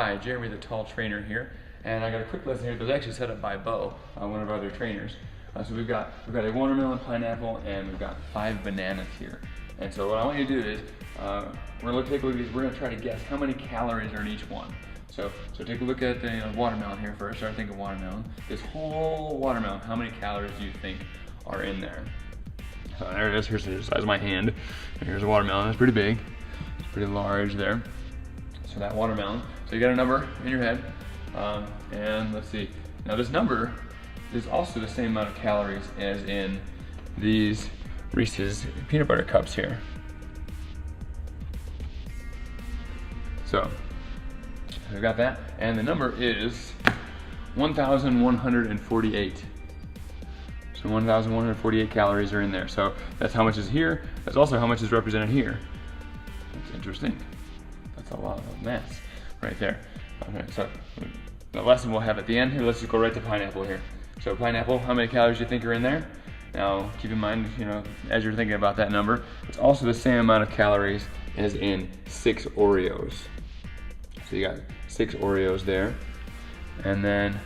Hi, Jeremy the tall trainer here, and I got a quick lesson here that's actually set up by Bo, one of our other trainers. So we've got a watermelon, pineapple, and we've got 5 bananas here. And so what I want you to do is, we're gonna take a look at these, we're gonna try to guess how many calories are in each one. So take a look at the watermelon here first. Start thinking watermelon. This whole watermelon, how many calories do you think are in there? So there it is, here's the size of my hand. Here's a watermelon, it's pretty big. It's pretty large there. So that watermelon. So you got a number in your head. And let's see. Now this number is also the same amount of calories as in these Reese's peanut butter cups here. So we've got that. And the number is 1,148. So 1,148 calories are in there. So that's how much is here. That's also how much is represented here. That's interesting. That's a lot of mass right there. Okay, so the lesson we'll have at the end here, let's just go right to pineapple here. So pineapple, how many calories do you think are in there? Now keep in mind, as you're thinking about that number, it's also the same amount of calories as in 6 Oreos. So you got 6 Oreos there. And then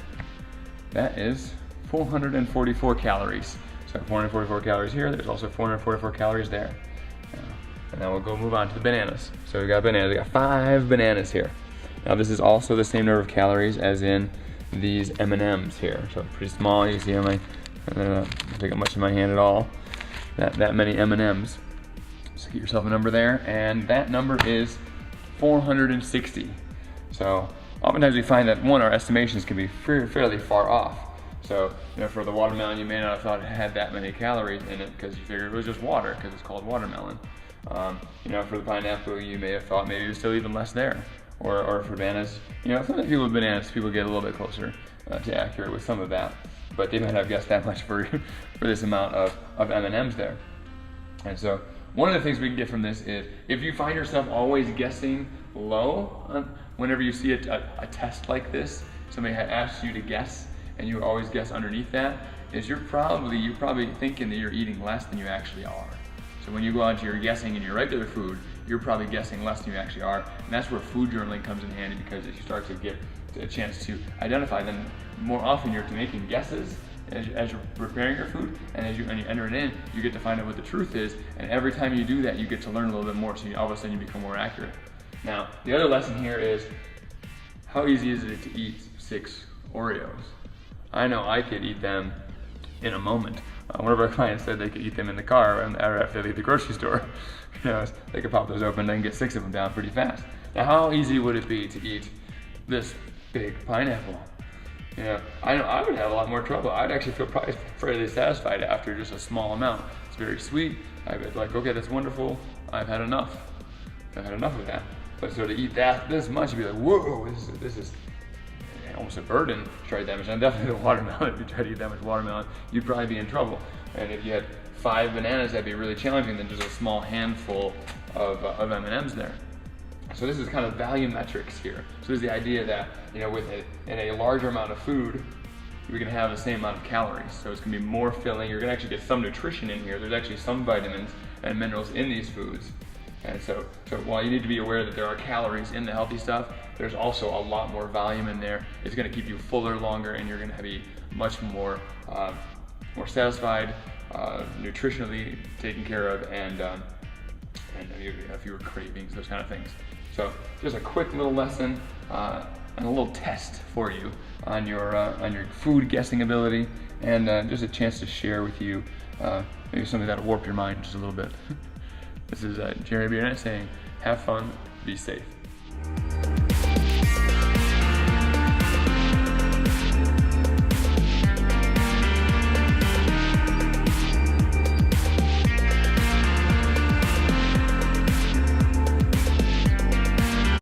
that is 444 calories. So 444 calories here, there's also 444 calories there. And now we'll go move on to the bananas. So we got bananas, we got 5 bananas here. Now this is also the same number of calories as in these M&Ms here. So pretty small, you see how I don't take up much in my hand at all. That many M&Ms. So get yourself a number there, and that number is 460. So oftentimes we find that our estimations can be fairly far off. So for the watermelon, you may not have thought it had that many calories in it because you figured it was just water because it's called watermelon. For the pineapple, you may have thought maybe it was still even less there. Or for bananas, sometimes people with bananas, people get a little bit closer to accurate with some of that, but they might have guessed that much for this amount of M&Ms there. And so one of the things we can get from this is if you find yourself always guessing low whenever you see a test like this, somebody asks you to guess and you always guess underneath that, is you're probably thinking that you're eating less than you actually are. So when you go out to your guessing in your regular food, you're probably guessing less than you actually are. And that's where food journaling comes in handy, because as you start to get a chance to identify them, more often you're making guesses as you're preparing your food, and as you enter it in, you get to find out what the truth is, and every time you do that, you get to learn a little bit more, so all of a sudden you become more accurate. Now, the other lesson here is, how easy is it to eat 6 Oreos? I know I could eat them in a moment. One of our clients said they could eat them in the car after they leave the grocery store. They could pop those open and get 6 of them down pretty fast. Now, how easy would it be to eat this big pineapple? I know I would have a lot more trouble. I'd actually feel probably fairly satisfied after just a small amount. It's very sweet. I'd be like, okay, that's wonderful. I've had enough. I've had enough of that. But so to eat this much, you'd be like, whoa, this is almost a burden to try that much. And definitely the watermelon, if you try to eat that much watermelon, you'd probably be in trouble. And if you had 5 bananas, that'd be really challenging than just a small handful of M&Ms there. So this is kind of value metrics here. So there's the idea that, in a larger amount of food, you're gonna have the same amount of calories. So it's gonna be more filling. You're gonna actually get some nutrition in here. There's actually some vitamins and minerals in these foods. And so while you need to be aware that there are calories in the healthy stuff, there's also a lot more volume in there. It's gonna keep you fuller longer, and you're gonna be much more satisfied, nutritionally taken care of, and fewer cravings, those kind of things. So just a quick little lesson and a little test for you on your food guessing ability, and just a chance to share with you maybe something that'll warp your mind just a little bit. This is Jeremy Burnett saying, have fun, be safe.